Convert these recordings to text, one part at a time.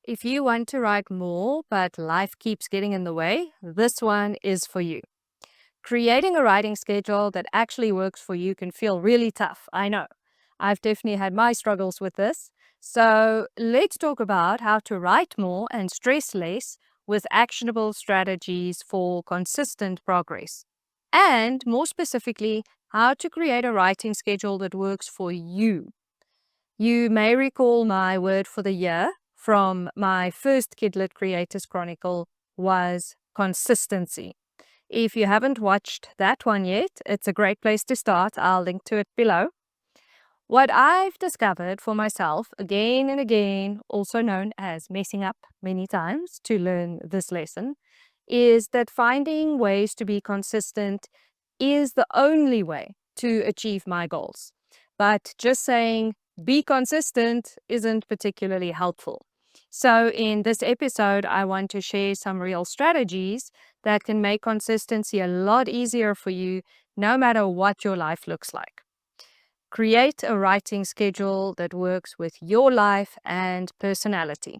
If you want to write more, but life keeps getting in the way, this one is for you. Creating a writing schedule that actually works for you can feel really tough. I know. I've definitely had my struggles with this. So let's talk about how to write more and stress less with actionable strategies for consistent progress. And more specifically, how to create a writing schedule that works for you. You may recall my word for the year from my first KidLit Creators Chronicle was consistency. If you haven't watched that one yet, it's a great place to start. I'll link to it below. What I've discovered for myself again and again, also known as messing up many times to learn this lesson, is that finding ways to be consistent is the only way to achieve my goals. But just saying be consistent isn't particularly helpful. So, in this episode, I want to share some real strategies that can make consistency a lot easier for you, no matter what your life looks like. Create a writing schedule that works with your life and personality.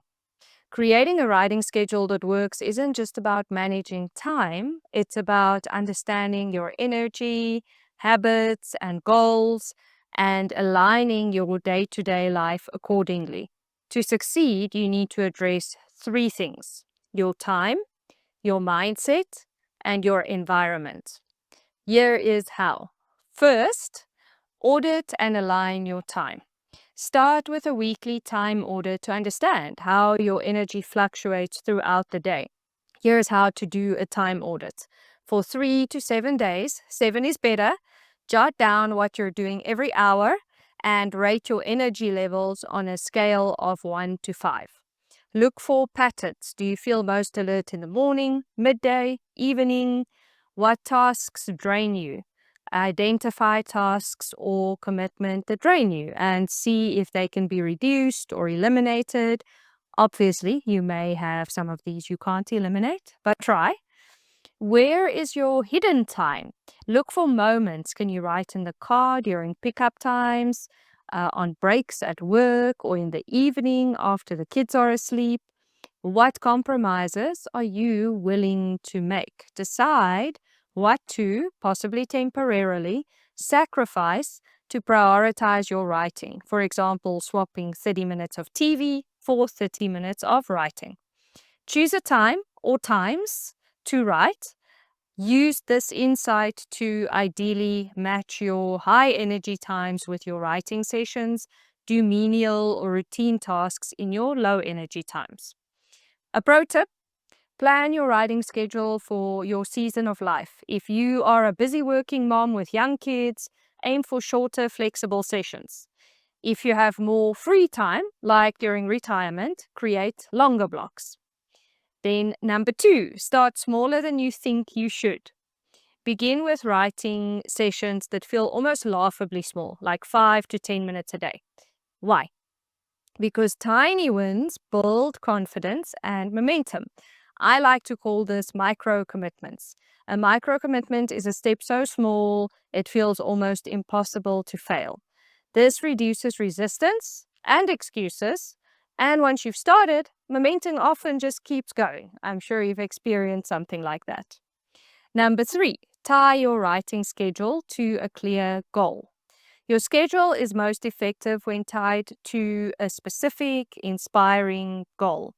Creating a writing schedule that works isn't just about managing time, it's about understanding your energy, habits, and goals, and aligning your day to day life accordingly. To succeed, you need to address three things: your time, your mindset, and your environment. Here is how. First, audit and align your time. Start with a weekly time audit to understand how your energy fluctuates throughout the day. Here's how to do a time audit. For 3 to 7 days, 7 is better, jot down what you're doing every hour and rate your energy levels on a scale of 1 to 5. Look for patterns. Do you feel most alert in the morning, midday, evening? What tasks drain you? Identify tasks or commitment that drain you and see if they can be reduced or eliminated. Obviously, you may have some of these you can't eliminate, but try. Where is your hidden time? Look for moments. Can you write in the car during pickup times, on breaks at work, or in the evening after the kids are asleep? What compromises are you willing to make? Decide what to, possibly temporarily, sacrifice to prioritize your writing. For example, swapping 30 minutes of TV for 30 minutes of writing. Choose a time or times to write. Use this insight to ideally match your high energy times with your writing sessions. Do menial or routine tasks in your low energy times. A pro tip: plan your writing schedule for your season of life. If you are a busy working mom with young kids, aim for shorter, flexible sessions. If you have more free time, like during retirement, create longer blocks. Then, number 2, start smaller than you think you should. Begin with writing sessions that feel almost laughably small, like 5 to 10 minutes a day. Why? Because tiny wins build confidence and momentum. I like to call this micro commitments. A micro commitment is a step so small it feels almost impossible to fail. This reduces resistance and excuses. And once you've started, momentum often just keeps going. I'm sure you've experienced something like that. Number 3, tie your writing schedule to a clear goal. Your schedule is most effective when tied to a specific, inspiring goal.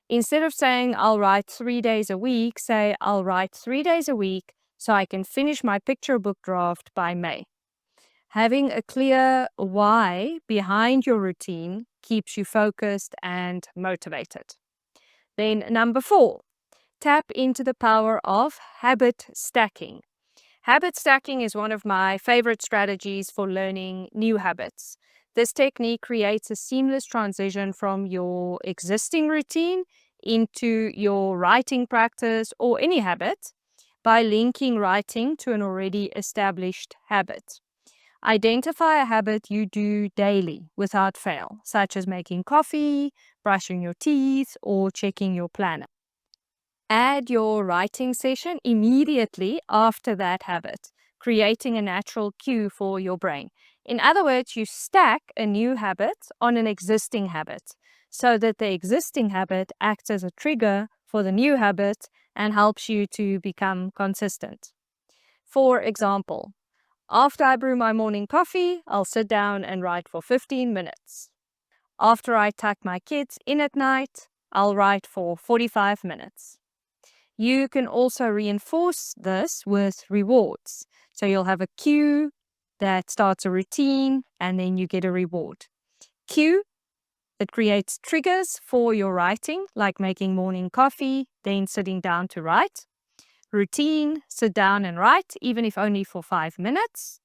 Instead of saying, I'll write 3 days a week, say, I'll write 3 days a week so I can finish my picture book draft by May. Having a clear why behind your routine keeps you focused and motivated. Then number 4, tap into the power of habit stacking. Habit stacking is one of my favorite strategies for learning new habits. This technique creates a seamless transition from your existing routine into your writing practice or any habit by linking writing to an already established habit. Identify a habit you do daily without fail, such as making coffee, brushing your teeth, or checking your planner. Add your writing session immediately after that habit, creating a natural cue for your brain. In other words, you stack a new habit on an existing habit. so that the existing habit acts as a trigger for the new habit and helps you to become consistent. For example, after I brew my morning coffee, I'll sit down and write for 15 minutes. After I tuck my kids in at night, I'll write for 45 minutes. You can also reinforce this with rewards. So you'll have a cue that starts a routine and then you get a reward. Cue, it creates triggers for your writing, like making morning coffee, then sitting down to write. Routine, sit down and write, even if only for 5 minutes.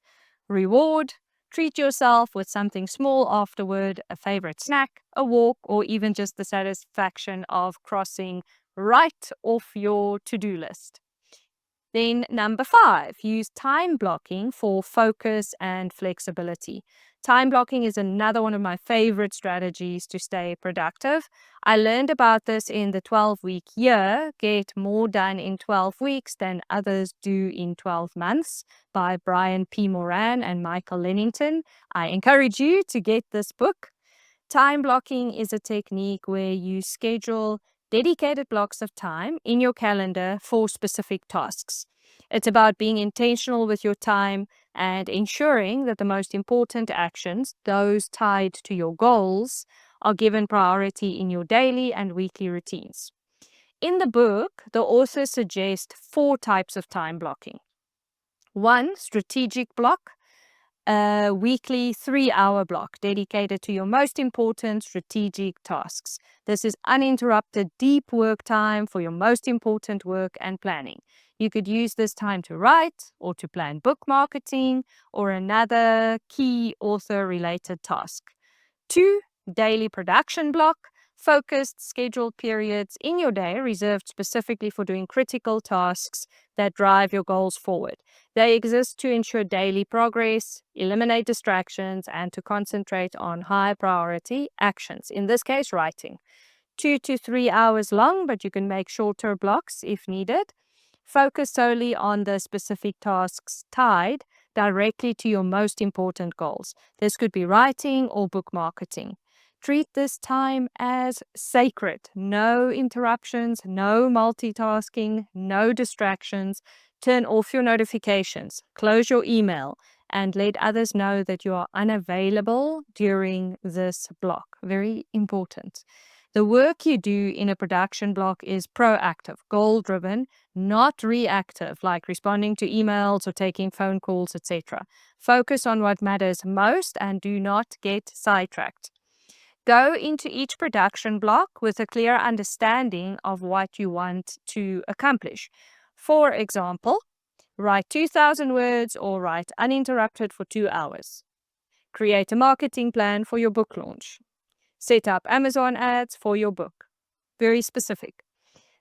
Reward, treat yourself with something small afterward, a favorite snack, a walk, or even just the satisfaction of crossing right off your to-do list. Then number 5, use time blocking for focus and flexibility. Time blocking is another one of my favorite strategies to stay productive. I learned about this in the 12-week year, Get More Done in 12 Weeks Than Others Do in 12 Months by Brian P. Moran and Michael Lennington. I encourage you to get this book. Time blocking is a technique where you schedule dedicated blocks of time in your calendar for specific tasks. It's about being intentional with your time and ensuring that the most important actions, those tied to your goals, are given priority in your daily and weekly routines. In the book, the author suggests 4 types of time blocking. 1, strategic block. A weekly 3-hour block dedicated to your most important strategic tasks. This is uninterrupted deep work time for your most important work and planning. You could use this time to write or to plan book marketing or another key author-related task. 2, daily production block. Focused scheduled periods in your day reserved specifically for doing critical tasks that drive your goals forward. They exist to ensure daily progress, eliminate distractions, and to concentrate on high priority actions, in this case, writing. 2 to 3 hours long, but you can make shorter blocks if needed. Focus solely on the specific tasks tied directly to your most important goals. This could be writing or book marketing. Treat this time as sacred. No interruptions, no multitasking, no distractions. Turn off your notifications, close your email, and let others know that you are unavailable during this block. Very important. The work you do in a production block is proactive, goal-driven, not reactive, like responding to emails or taking phone calls, etc. Focus on what matters most and do not get sidetracked. Go into each production block with a clear understanding of what you want to accomplish. For example, write 2,000 words or write uninterrupted for 2 hours. Create a marketing plan for your book launch. Set up Amazon ads for your book. Very specific.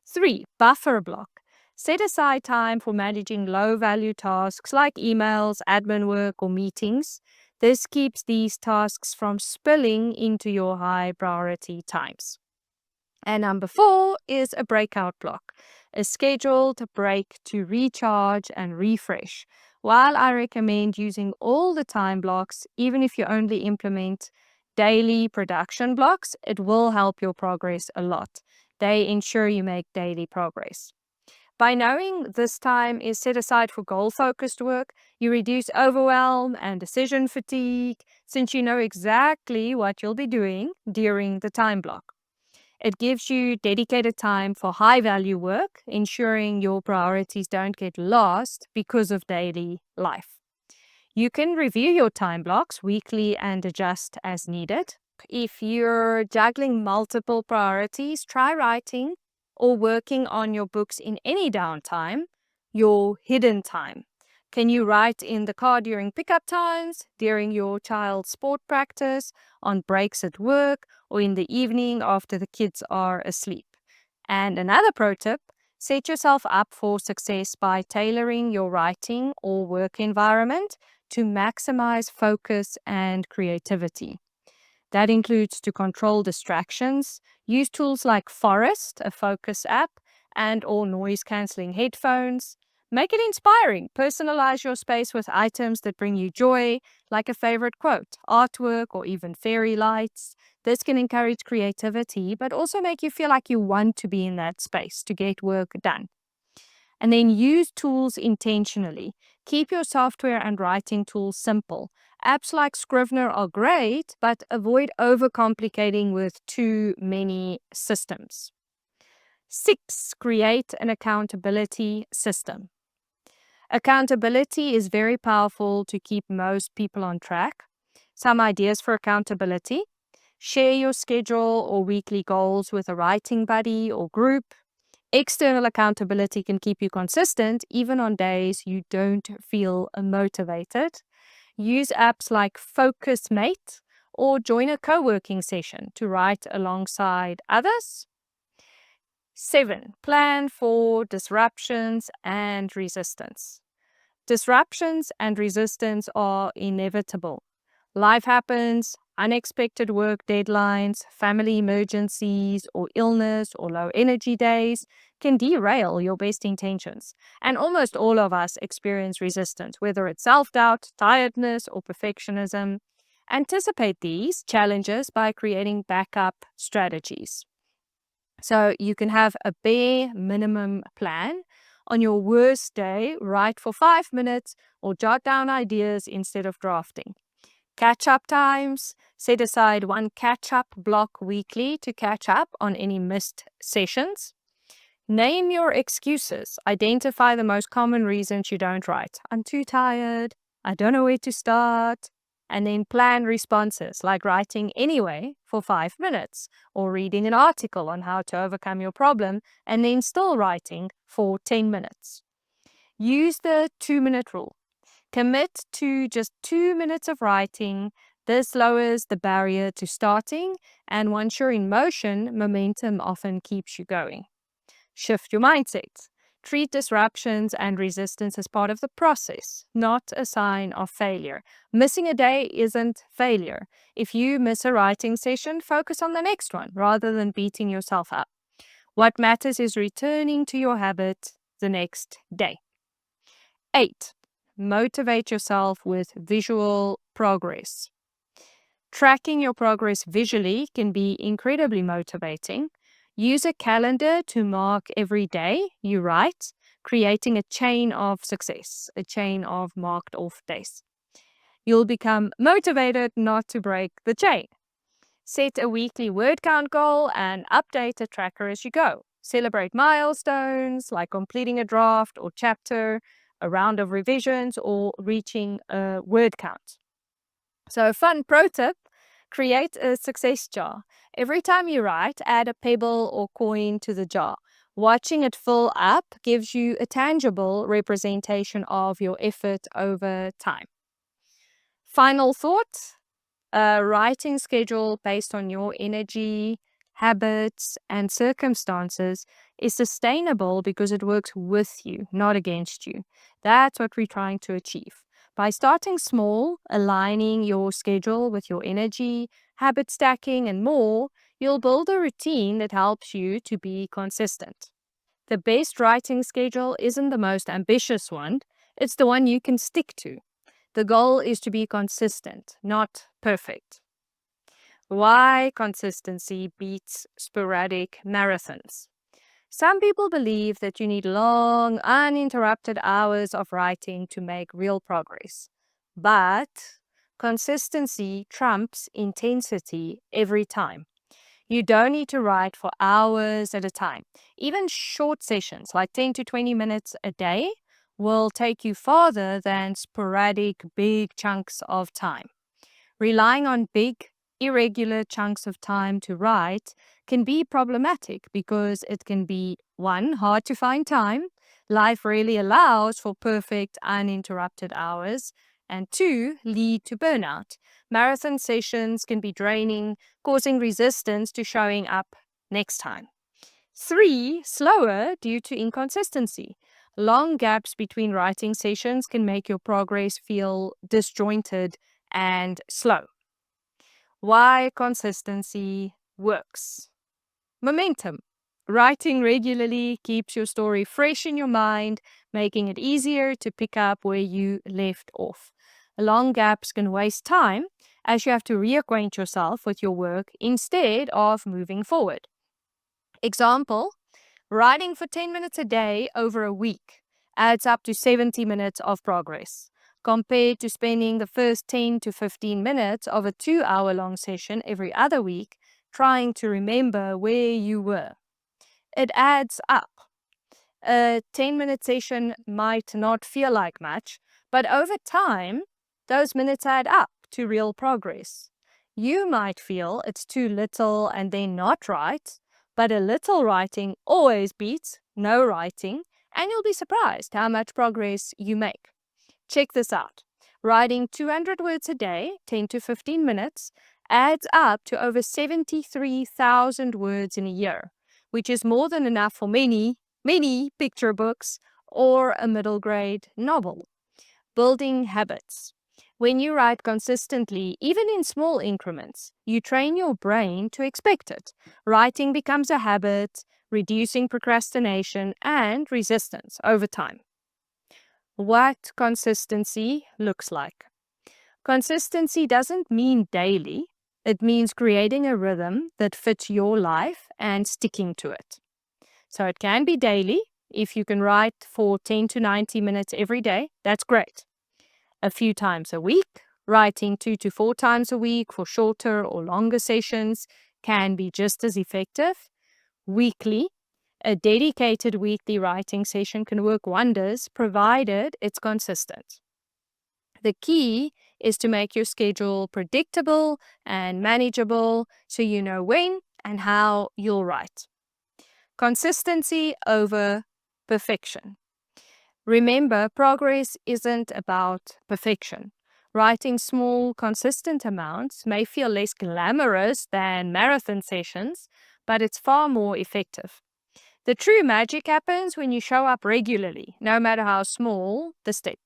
3, buffer block. Set aside time for managing low-value tasks like emails, admin work, or meetings. This keeps these tasks from spilling into your high-priority times. And number 4 is a breakout block, a scheduled break to recharge and refresh. While I recommend using all the time blocks, even if you only implement daily production blocks, it will help your progress a lot. They ensure you make daily progress. By knowing this time is set aside for goal-focused work, you reduce overwhelm and decision fatigue since you know exactly what you'll be doing during the time block. It gives you dedicated time for high-value work, ensuring your priorities don't get lost because of daily life. You can review your time blocks weekly and adjust as needed. If you're juggling multiple priorities, try writing or working on your books in any downtime, your hidden time. Can you write in the car during pickup times, during your child's sport practice, on breaks at work, or in the evening after the kids are asleep? And another pro tip, set yourself up for success by tailoring your writing or work environment to maximize focus and creativity. That includes to control distractions, use tools like Forest, a focus app, and or noise-canceling headphones. Make it inspiring. Personalize your space with items that bring you joy, like a favorite quote, artwork, or even fairy lights. This can encourage creativity, but also make you feel like you want to be in that space to get work done. And then use tools intentionally. Keep your software and writing tools simple. Apps like Scrivener are great, but avoid overcomplicating with too many systems. 6, create an accountability system. Accountability is very powerful to keep most people on track. Some ideas for accountability: share your schedule or weekly goals with a writing buddy or group. External accountability can keep you consistent even on days you don't feel motivated. Use apps like FocusMate or join a co-working session to write alongside others. 7, plan for disruptions and resistance. Disruptions and resistance are inevitable. Life happens, unexpected work deadlines, family emergencies, or illness or low energy days can derail your best intentions. And almost all of us experience resistance, whether it's self-doubt, tiredness, or perfectionism. Anticipate these challenges by creating backup strategies. So you can have a bare minimum plan. On your worst day, write for 5 minutes or jot down ideas instead of drafting. Catch-up times: set aside one catch-up block weekly to catch up on any missed sessions. Name your excuses. Identify the most common reasons you don't write. I'm too tired. I don't know where to start. And then plan responses, like writing anyway for 5 minutes or reading an article on how to overcome your problem and then still writing for 10 minutes. Use the 2-minute rule. Commit to just 2 minutes of writing. This lowers the barrier to starting, and once you're in motion, momentum often keeps you going. Shift your mindset. Treat disruptions and resistance as part of the process, not a sign of failure. Missing a day isn't failure. If you miss a writing session, focus on the next one rather than beating yourself up. What matters is returning to your habit the next day. 8, motivate yourself with visual progress. Tracking your progress visually can be incredibly motivating. Use a calendar to mark every day you write, creating a chain of success, a chain of marked off days. You'll become motivated not to break the chain. Set a weekly word count goal and update the tracker as you go. Celebrate milestones like completing a draft or chapter, a round of revisions, or reaching a word count. So a fun pro tip: create a success jar. Every time you write, add a pebble or coin to the jar. Watching it fill up gives you a tangible representation of your effort over time. Final thought: a writing schedule based on your energy, habits, and circumstances is sustainable because it works with you, not against you. That's what we're trying to achieve. By starting small, aligning your schedule with your energy, habit stacking, and more, you'll build a routine that helps you to be consistent. The best writing schedule isn't the most ambitious one, it's the one you can stick to. The goal is to be consistent, not perfect. Why consistency beats sporadic marathons? Some people believe that you need long, uninterrupted hours of writing to make real progress. But consistency trumps intensity every time. You don't need to write for hours at a time. Even short sessions, like 10 to 20 minutes a day, will take you farther than sporadic big chunks of time. Relying on big, irregular chunks of time to write can be problematic because it can be, 1, hard to find time. Life rarely allows for perfect, uninterrupted hours. And 2, lead to burnout. Marathon sessions can be draining, causing resistance to showing up next time. 3, slower due to inconsistency. Long gaps between writing sessions can make your progress feel disjointed and slow. Why consistency works? Momentum. Writing regularly keeps your story fresh in your mind, making it easier to pick up where you left off. Long gaps can waste time as you have to reacquaint yourself with your work instead of moving forward. Example, writing for 10 minutes a day over a week adds up to 70 minutes of progress, compared to spending the first 10 to 15 minutes of a 2 hour long session every other week trying to remember where you were. It adds up. A 10-minute session might not feel like much, but over time, those minutes add up to real progress. You might feel it's too little and then not write, but a little writing always beats no writing, and you'll be surprised how much progress you make. Check this out. Writing 200 words a day, 10 to 15 minutes, adds up to over 73,000 words in a year, which is more than enough for many picture books or a middle grade novel. Building habits. When you write consistently, even in small increments, you train your brain to expect it. Writing becomes a habit, reducing procrastination and resistance over time. What consistency looks like. Consistency doesn't mean daily. It means creating a rhythm that fits your life and sticking to it. So it can be daily. If you can write for 10 to 90 minutes every day, that's great. A few times a week, writing 2 to 4 times a week for shorter or longer sessions can be just as effective. Weekly, a dedicated weekly writing session can work wonders provided it's consistent. The key is to make your schedule predictable and manageable so you know when and how you'll write. Consistency over perfection. Remember, progress isn't about perfection. Writing small, consistent amounts may feel less glamorous than marathon sessions, but it's far more effective. The true magic happens when you show up regularly, no matter how small the step.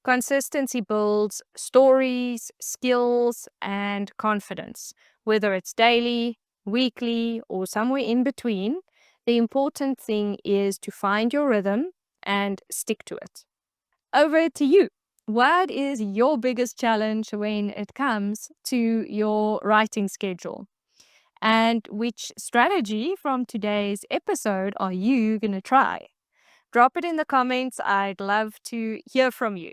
Consistency builds stories, skills, and confidence. Whether it's daily, weekly, or somewhere in between, the important thing is to find your rhythm and stick to it. Over to you. What is your biggest challenge when it comes to your writing schedule? And which strategy from today's episode are you going to try? Drop it in the comments. I'd love to hear from you.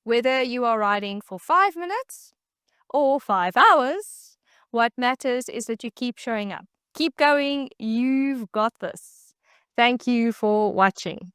Whether you are writing for 5 minutes or 5 hours, what matters is that you keep showing up. Keep going. You've got this. Thank you for watching.